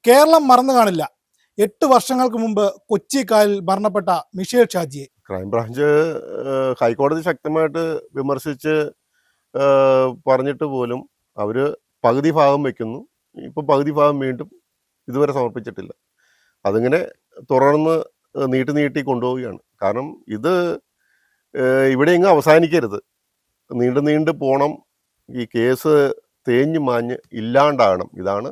കേരളം മറന്നു കാണില്ല 8 വർഷങ്ങൾക്ക് മുമ്പ് കൊച്ചി കായലിൽ മരണപ്പെട്ട മിഷേൽ ഷാജിയെ. ക്രൈംബ്രാഞ്ച് ഹൈക്കോടതി ശക്തമായിട്ട് വിമർശിച്ച് പറഞ്ഞിട്ട് പോലും അവർ പകുതി ഭാഗം വയ്ക്കുന്നു. ഇപ്പം പകുതി ഭാഗം വീണ്ടും ഇതുവരെ സമർപ്പിച്ചിട്ടില്ല. അതിങ്ങനെ തുടർന്ന് നീട്ടി കൊണ്ടുപോവുകയാണ്. കാരണം ഇത് ഇവിടെ എങ്ങും അവസാനിക്കരുത്, നീണ്ടു പോകണം. ഈ കേസ് തേഞ്ഞു മാഞ്ഞ് ഇല്ലാണ്ടാകണം. ഇതാണ്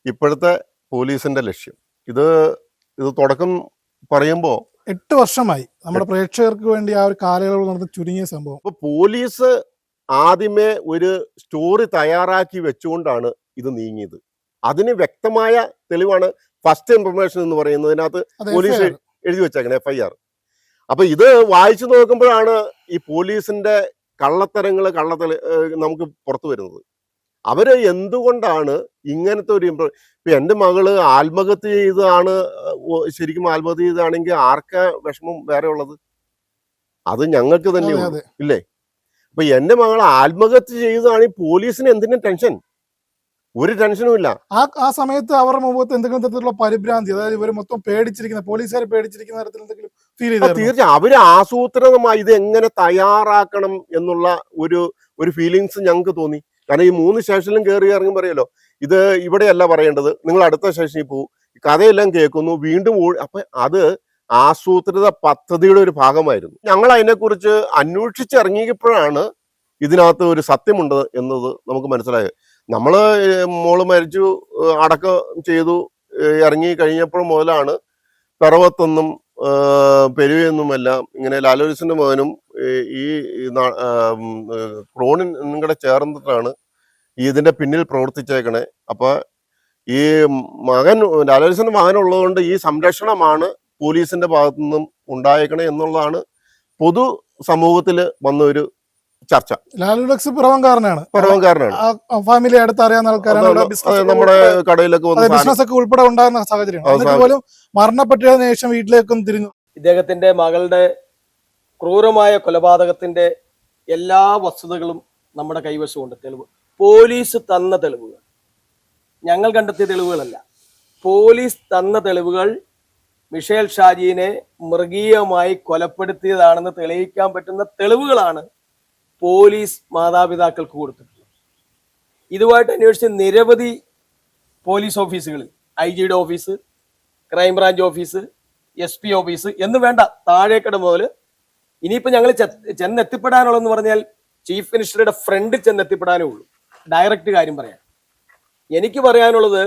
ഇപ്പോഴത്തെ പോലീസിൻ്റെ ലക്ഷ്യം. ഇത് തുടക്കം പറയുമ്പോൾ 8 വർഷമായി നമ്മുടെ പ്രേക്ഷകർക്ക് വേണ്ടി ആ ഒരു കാലയളവ് നടന്ന ചുരുങ്ങിയ സംഭവം. ഇപ്പോൾ പോലീസ് ആദ്യമേ ഒരു സ്റ്റോറി തയ്യാറാക്കി വെച്ചുകൊണ്ടാണ് ഇത് നീങ്ങിയത്. അതിന് വ്യക്തമായ തെളിവാണ് ഫസ്റ്റ് ഇൻഫർമേഷൻ എന്ന് പറയുന്നതിനകത്ത് പോലീസ് എഴുതി വെച്ചേക്കണം, FIR. അപ്പൊ ഇത് വായിച്ചു നോക്കുമ്പോഴാണ് ഈ പോലീസിന്റെ കള്ളത്തരങ്ങൾ നമുക്ക് പുറത്തു വരുന്നത്. അവര് എന്തുകൊണ്ടാണ് ഇങ്ങനത്തെ ഒരു ഇപ്പൊ എൻ്റെ മകള് ആത്മഹത്യ ചെയ്തതാണ്, ശരിക്കും ആത്മഹത്യ ചെയ്തതാണെങ്കിൽ ആർക്കാ വിഷമം വേറെ ഉള്ളത്? അത് ഞങ്ങൾക്ക് തന്നെയുള്ളൂ, ഇല്ലേ? അപ്പൊ എൻ്റെ മകൾ ആത്മഹത്യ ചെയ്തതാണെങ്കിൽ പോലീസിന് എന്തിനും ടെൻഷൻ? ഒരു ടെൻഷനും ഇല്ല. ആ സമയത്ത് അവരുടെ മുമ്പത്ത് എന്തെങ്കിലും തരത്തിലുള്ള പരിഭ്രാന്തി, അതായത് ഇവർ മൊത്തം പേടിച്ചിരിക്കുന്ന, പോലീസുകാരെ പേടിച്ചിരിക്കുന്ന തരത്തിൽ എന്തെങ്കിലും ഫീൽ ചെയ്തു? തീർച്ചയായും അവര് ആസൂത്രിതമായി ഇത് എങ്ങനെ തയ്യാറാക്കണം എന്നുള്ള ഒരു ഫീലിങ്സ് ഞങ്ങൾക്ക് തോന്നി. കാരണം ഈ 3 സ്റ്റേഷനിലും കയറി ഇറങ്ങി പറയല്ലോ, ഇത് ഇവിടെയല്ല പറയേണ്ടത്, നിങ്ങൾ അടുത്ത സ്റ്റേഷനിൽ പോകും, കഥയെല്ലാം കേൾക്കുന്നു, വീണ്ടും അപ്പൊ അത് ആസൂത്രിത പദ്ധതിയുടെ ഒരു ഭാഗമായിരുന്നു. ഞങ്ങൾ അതിനെക്കുറിച്ച് അന്വേഷിച്ചിറങ്ങിയപ്പോഴാണ് ഇതിനകത്ത് ഒരു സത്യമുണ്ട് എന്നത് നമുക്ക് മനസ്സിലായത്. നമ്മള് മോള് മരിച്ചു, അടക്കം ചെയ്തു, ഇറങ്ങി കഴിഞ്ഞപ്പോൾ മുതലാണ് പിറവത്തൊന്നും പെരുവെന്നുമെല്ലാം ഇങ്ങനെ ലാലോലിസിന്റെ മകനും ഈ ക്രോണിനും കൂടെ ചേർന്നിട്ടാണ് ഇതിന്റെ പിന്നിൽ പ്രവർത്തിച്ചേക്കണേ. അപ്പൊ ഈ ലാലോലിസിന്റെ മകനുള്ളതുകൊണ്ട് ഈ സംരക്ഷണമാണ് പോലീസിന്റെ ഭാഗത്തു നിന്നും ഉണ്ടായേക്കണേ എന്നുള്ളതാണ് പൊതു സമൂഹത്തിൽ വന്ന ഒരു ചർച്ച. ലാലുലക്സ് പിറവംകാരനാണ്. ഫാമിലി അടുത്ത് അറിയാവുന്ന ആൾക്കാരാണ്. നമ്മുടെ കടയിലൊക്കെ ബിസിനസ് ഒക്കെ ഉൾപ്പെടെ ഉണ്ടാകുന്ന സാഹചര്യം പോലും മരണപ്പെട്ടതിന് ശേഷം വീട്ടിലേക്കും തിരിഞ്ഞു. ഇദ്ദേഹത്തിന്റെ മകളുടെ ക്രൂരമായ കൊലപാതകത്തിന്റെ എല്ലാ വസ്തുതകളും നമ്മുടെ കൈവശമുണ്ട്. തെളിവ് പോലീസ് തന്ന തെളിവുകൾ, ഞങ്ങൾ കണ്ടെത്തിയ തെളിവുകളല്ല. പോലീസ് തന്ന തെളിവുകൾ മിഷേൽ ഷാജിയെ മൃഗീയമായി കൊലപ്പെടുത്തിയതാണെന്ന് തെളിയിക്കാൻ പറ്റുന്ന തെളിവുകളാണ് പോലീസ് മാതാപിതാക്കൾക്ക് കൊടുത്തിട്ടുള്ളത്. ഇതുമായിട്ട് അന്വേഷിച്ച് നിരവധി പോലീസ് ഓഫീസുകളിൽ IG-യുടെ office, crime branch office, SP office എന്ന് വേണ്ട താഴേക്കട മുതൽ ഇനിയിപ്പോൾ ഞങ്ങൾ ചെന്നെത്തിപ്പെടാനുള്ളതെന്ന് പറഞ്ഞാൽ ചീഫ് മിനിസ്റ്ററുടെ ഫ്രണ്ടിൽ ചെന്നെത്തിപ്പെടാനേ ഉള്ളൂ. ഡയറക്റ്റ് കാര്യം പറയാൻ എനിക്ക് പറയാനുള്ളത്,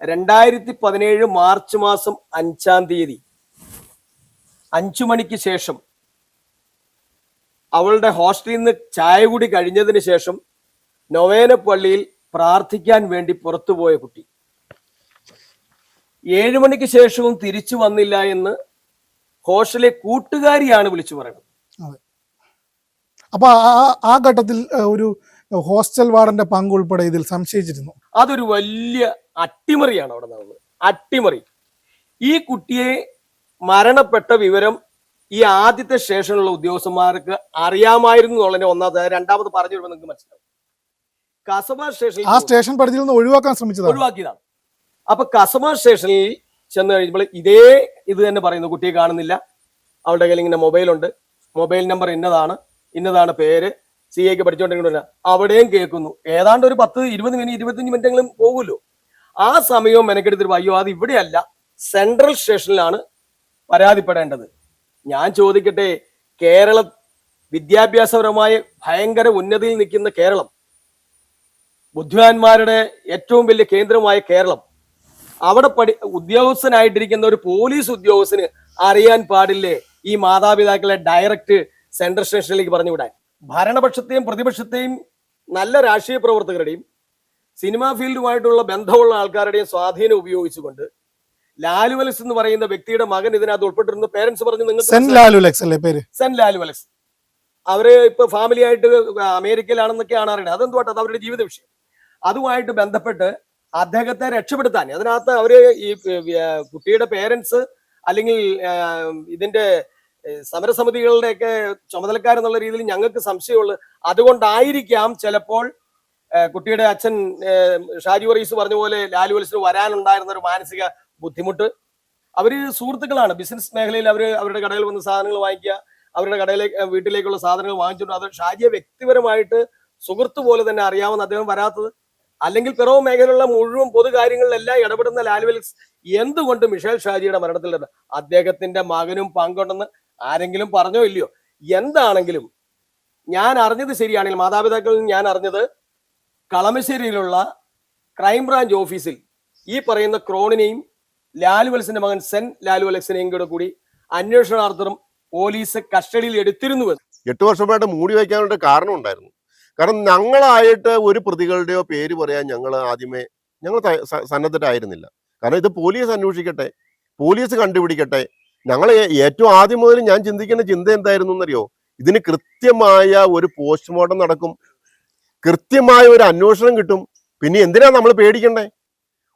2017 മാർച്ച് മാസം 5-ാം തീയതി 5 മണിക്ക് ശേഷം അവളുടെ ഹോസ്റ്റലിൽ നിന്ന് ചായ കൂടി കഴിഞ്ഞതിന് ശേഷം നൊവേന പള്ളിയിൽ പ്രാർത്ഥിക്കാൻ വേണ്ടി പുറത്തുപോയ കുട്ടി 7 മണിക്ക് ശേഷവും തിരിച്ചു വന്നില്ല എന്ന് ഹോസ്റ്റലിലെ കൂട്ടുകാരിയാണ് വിളിച്ചു പറയുന്നത്. അപ്പൊ ആ ഘട്ടത്തിൽ ഒരു ഹോസ്റ്റൽ വാർഡന്റെ പങ്ക് ഉൾപ്പെടെ ഇതിൽ സംശയിച്ചിരുന്നു. അതൊരു വലിയ അട്ടിമറിയാണ് അവിടെ നടന്നത്. അട്ടിമറി. ഈ കുട്ടിയെ മരണപ്പെട്ട വിവരം ഈ ആദ്യത്തെ സ്റ്റേഷനിലുള്ള ഉദ്യോഗസ്ഥന്മാർക്ക് അറിയാമായിരുന്നു എന്നുള്ളതിനെ ഒന്നാമത്. രണ്ടാമത് പറഞ്ഞു വരുമ്പോൾ നിങ്ങൾക്ക് മനസ്സിലാവും, കസബ സ്റ്റേഷനിൽ ആ സ്റ്റേഷൻ പരിധിയിൽ നിന്ന് ഒഴിവാക്കിയതാണ്. അപ്പൊ കസബ സ്റ്റേഷനിൽ ചെന്ന് കഴിയുമ്പോൾ ഇത് തന്നെ പറയുന്നു, കുട്ടിയെ കാണുന്നില്ല, അവളുടെ കയ്യിൽ ഇങ്ങനെ മൊബൈലുണ്ട്, മൊബൈൽ നമ്പർ ഇന്നതാണ് പേര്, CIക്ക് പഠിച്ചുകൊണ്ടിരിക്കുന്ന. അവിടെയും കേൾക്കുന്നു. ഏതാണ്ട് ഒരു 10-20 മിനിറ്റ് 25 മിനിറ്റെങ്കിലും പോകുമല്ലോ. ആ സമയവും മെനക്കെടുത്തിട്ട് അയ്യോ അത് ഇവിടെയല്ല, സെൻട്രൽ സ്റ്റേഷനിലാണ് പരാതിപ്പെടേണ്ടത്. ഞാൻ ചോദിക്കട്ടെ, കേരളം വിദ്യാഭ്യാസപരമായ ഭയങ്കര ഉന്നതിയിൽ നിൽക്കുന്ന കേരളം, ബുദ്ധിമാന്മാരുടെ ഏറ്റവും വലിയ കേന്ദ്രമായ കേരളം, അവിടെ ഉദ്യോഗസ്ഥനായിട്ടിരിക്കുന്ന ഒരു പോലീസ് ഉദ്യോഗസ്ഥന് അറിയാൻ പാടില്ലേ ഈ മാതാപിതാക്കളെ ഡയറക്റ്റ് സെൻട്രൽ സ്റ്റേഷനിലേക്ക് പറഞ്ഞു വിടാൻ? ഭരണപക്ഷത്തെയും പ്രതിപക്ഷത്തെയും നല്ല രാഷ്ട്രീയ പ്രവർത്തകരുടെയും സിനിമാ ഫീൽഡുമായിട്ടുള്ള ബന്ധമുള്ള ആൾക്കാരുടെയും സ്വാധീനം ഉപയോഗിച്ചുകൊണ്ട് ലാലുവലക്സ് എന്ന് പറയുന്ന വ്യക്തിയുടെ മകൻ ഇതിനകത്ത് ഉൾപ്പെട്ടിരുന്ന പേരൻസ് പറഞ്ഞു, നിങ്ങൾക്ക് സെന്റ് ലാലുവലക്സ്, അവര് ഇപ്പൊ ഫാമിലി ആയിട്ട് അമേരിക്കയിലാണെന്നൊക്കെയാണ് അറിയുന്നത്. അതെന്തുവാട്ടെ, അത് അവരുടെ ജീവിത വിഷയം. അതുമായിട്ട് ബന്ധപ്പെട്ട് അദ്ദേഹത്തെ രക്ഷപ്പെടുത്താൻ അതിനകത്ത് അവര് ഈ കുട്ടിയുടെ പേരൻസ് അല്ലെങ്കിൽ ഇതിന്റെ സമരസമിതികളുടെയൊക്കെ ചുമതലക്കാരെന്നുള്ള രീതിയിൽ ഞങ്ങൾക്ക് സംശയമുള്ളത്. അതുകൊണ്ടായിരിക്കാം ചിലപ്പോൾ കുട്ടിയുടെ അച്ഛൻ ഷാജി വറീസ് പറഞ്ഞ പോലെ ലാലു വത്സന് വരാനുണ്ടായിരുന്ന ഒരു മാനസിക ബുദ്ധിമുട്ട്. അവര് സുഹൃത്തുക്കളാണ്, ബിസിനസ് മേഖലയിൽ അവരുടെ കടയിൽ വന്ന് സാധനങ്ങൾ വാങ്ങിക്കുക, അവരുടെ വീട്ടിലേക്കുള്ള സാധനങ്ങൾ വാങ്ങിച്ചിട്ടുണ്ട്. അത് ഷാജിയെ വ്യക്തിപരമായിട്ട് സുഹൃത്ത് പോലെ തന്നെ അറിയാവുന്ന അദ്ദേഹം വരാത്തത്. അല്ലെങ്കിൽ പിറവു മേഖലയിലുള്ള മുഴുവൻ പൊതുകാര്യങ്ങളിലെല്ലാം ഇടപെടുന്ന ലാലു വത്സൻ എന്തുകൊണ്ട് മിഷേൽ ഷാജിയുടെ മരണത്തിൽ അദ്ദേഹത്തിന്റെ മകനും പങ്കുണ്ടെന്ന് ആരെങ്കിലും പറഞ്ഞോ ഇല്ലയോ? എന്താണെങ്കിലും ഞാൻ അറിഞ്ഞത് ശരിയാണെങ്കിൽ, മാതാപിതാക്കളിൽ ഞാൻ അറിഞ്ഞത് കളമശ്ശേരിയിലുള്ള ക്രൈംബ്രാഞ്ച് ഓഫീസിൽ ഈ പറയുന്ന ക്രോണിനെയും ലാലു വത്സന്റെ മകൻ സെൻ ലാലു വത്സനെയും കൂടി അന്വേഷണാർത്ഥം പോലീസ് കസ്റ്റഡിയിൽ എടുത്തിരുന്നു. 8 വർഷമായിട്ട് മൂടി വയ്ക്കാനുള്ള കാരണം ഉണ്ടായിരുന്നു. കാരണം ഞങ്ങളായിട്ട് ഒരു പ്രതികളുടെയോ പേര് പറയാൻ ഞങ്ങൾ സന്നദ്ധരായിരുന്നില്ല. കാരണം ഇത് പോലീസ് അന്വേഷിക്കട്ടെ, പോലീസ് കണ്ടുപിടിക്കട്ടെ. ഞങ്ങൾ ഏറ്റവും ആദ്യം മുതൽ ഞാൻ ചിന്തിക്കുന്ന ചിന്ത എന്തായിരുന്നു എന്നറിയോ? ഇതിന് കൃത്യമായ ഒരു പോസ്റ്റ്മോർട്ടം നടക്കും, കൃത്യമായ ഒരു അന്വേഷണം കിട്ടും. പിന്നെ എന്തിനാ നമ്മൾ പേടിക്കണ്ടേ?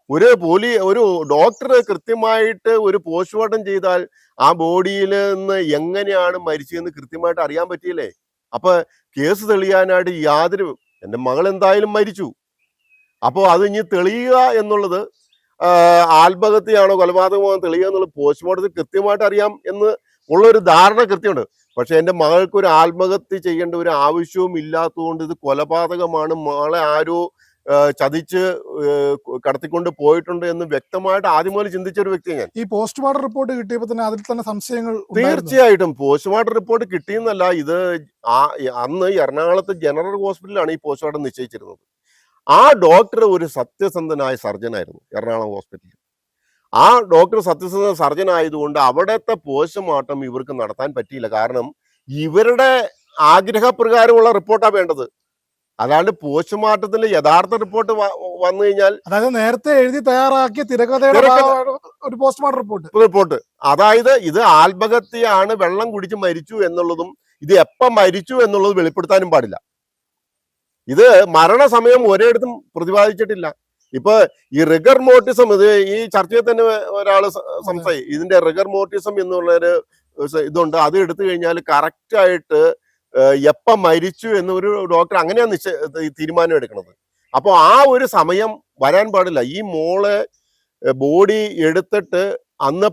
ഒരു ഡോക്ടർ കൃത്യമായിട്ട് ഒരു പോസ്റ്റ്മോർട്ടം ചെയ്താൽ ആ ബോഡിയിൽ നിന്ന് എങ്ങനെയാണ് മരിച്ചതെന്ന് കൃത്യമായിട്ട് അറിയാൻ പറ്റിയില്ലേ? അപ്പൊ കേസ് തെളിയാനായിട്ട് എൻ്റെ മകൾ എന്തായാലും മരിച്ചു. അപ്പോൾ അത് ഇനി തെളിയുക എന്നുള്ളത് ആത്മഹത്യയാണോ കൊലപാതകമാണോ തെളിയുക എന്നുള്ളത് പോസ്റ്റ്മോർട്ടത്തിൽ കൃത്യമായിട്ട് അറിയാം എന്ന് ഉള്ളൊരു ധാരണ കൃത്യമുണ്ട്. പക്ഷെ എൻ്റെ മകൾക്ക് ഒരു ആത്മഹത്യ ചെയ്യേണ്ട ഒരു ആവശ്യവും ഇല്ലാത്തതുകൊണ്ട് ഇത് കൊലപാതകമാണ്, മകളെ ആരോ ചതിച്ച് കടത്തിക്കൊണ്ട് പോയിട്ടുണ്ട് എന്ന് വ്യക്തമായിട്ട് ആദ്യം മുതൽ ചിന്തിച്ച ഒരു വ്യക്തിയാണ് ഞാൻ. ഈ പോസ്റ്റ്മോർട്ടം റിപ്പോർട്ട് കിട്ടിയപ്പോൾ തന്നെ അതിൽ തന്നെ സംശയങ്ങൾ തീർച്ചയായിട്ടും പോസ്റ്റ്മോർട്ടം റിപ്പോർട്ട് കിട്ടിയെന്നല്ല, ഇത് അന്ന് എറണാകുളത്ത് ജനറൽ ഹോസ്പിറ്റലിലാണ് ഈ പോസ്റ്റ്മോർട്ടം നിശ്ചയിച്ചിരുന്നത്. ആ ഡോക്ടർ ഒരു സത്യസന്ധനായ സർജനായിരുന്നു എറണാകുളം ഹോസ്പിറ്റലിൽ. ആ ഡോക്ടർ സത്യസന്ധ സർജൻ ആയതുകൊണ്ട് അവിടുത്തെ പോസ്റ്റ്മോർട്ടം ഇവർക്ക് നടത്താൻ പറ്റിയില്ല. കാരണം ഇവരുടെ ആഗ്രഹപ്രകാരമുള്ള റിപ്പോർട്ടാണ് വേണ്ടത്. അല്ലാണ്ട് പോസ്റ്റ്മോർട്ടത്തിന്റെ യഥാർത്ഥ റിപ്പോർട്ട് വന്നു കഴിഞ്ഞാൽ, അതായത് നേരത്തെ എഴുതി തയ്യാറാക്കിയ തിരക്കഥയുടെ ഒരു പോസ്റ്റ്മോർട്ടം റിപ്പോർട്ട്, അതായത് ഇത് ആത്മഹത്യയാണ്, വെള്ളം കുടിച്ച് മരിച്ചു എന്നുള്ളതും ഇത് എപ്പം മരിച്ചു എന്നുള്ളത് വെളിപ്പെടുത്താനും പാടില്ല. ഇത് മരണസമയം ഒരിടത്തും പ്രതിപാദിച്ചിട്ടില്ല. ഇപ്പൊ ഈ റിഗർ മോർട്ടിസം, ഇത് ഈ ചർച്ചയിൽ തന്നെ ഒരാൾ സംസാരിക്കും, ഇതിന്റെ റിഗർ മോർട്ടിസം എന്നുള്ളൊരു ഇതുണ്ട്. അത് എടുത്തു കഴിഞ്ഞാൽ കറക്റ്റായിട്ട് എപ്പം മരിച്ചു എന്നൊരു ഡോക്ടർ അങ്ങനെയാണ് തീരുമാനം എടുക്കുന്നത്. അപ്പോൾ ആ ഒരു സമയം വരാൻ പാടില്ല. ഈ മോള് ബോഡി എടുത്തിട്ട് അന്ന്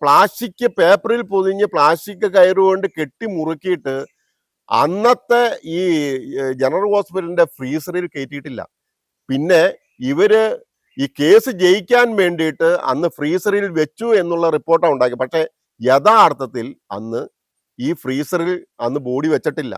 പ്ലാസ്റ്റിക് പേപ്പറിൽ പൊതിഞ്ഞ് പ്ലാസ്റ്റിക് കയറുകൊണ്ട് കെട്ടി മുറുക്കിയിട്ട് അന്നത്തെ ഈ ജനറൽ ഹോസ്പിറ്റലിന്റെ ഫ്രീസറിൽ കയറ്റിയിട്ടില്ല. പിന്നെ ഇവര് ഈ കേസ് ജയിക്കാൻ വേണ്ടിയിട്ട് അന്ന് ഫ്രീസറിൽ വെച്ചു എന്നുള്ള റിപ്പോർട്ടാണ് ഉണ്ടാക്കി. പക്ഷെ യഥാർത്ഥത്തിൽ അന്ന് ഈ ഫ്രീസറിൽ അന്ന് ബോഡി വെച്ചിട്ടില്ല.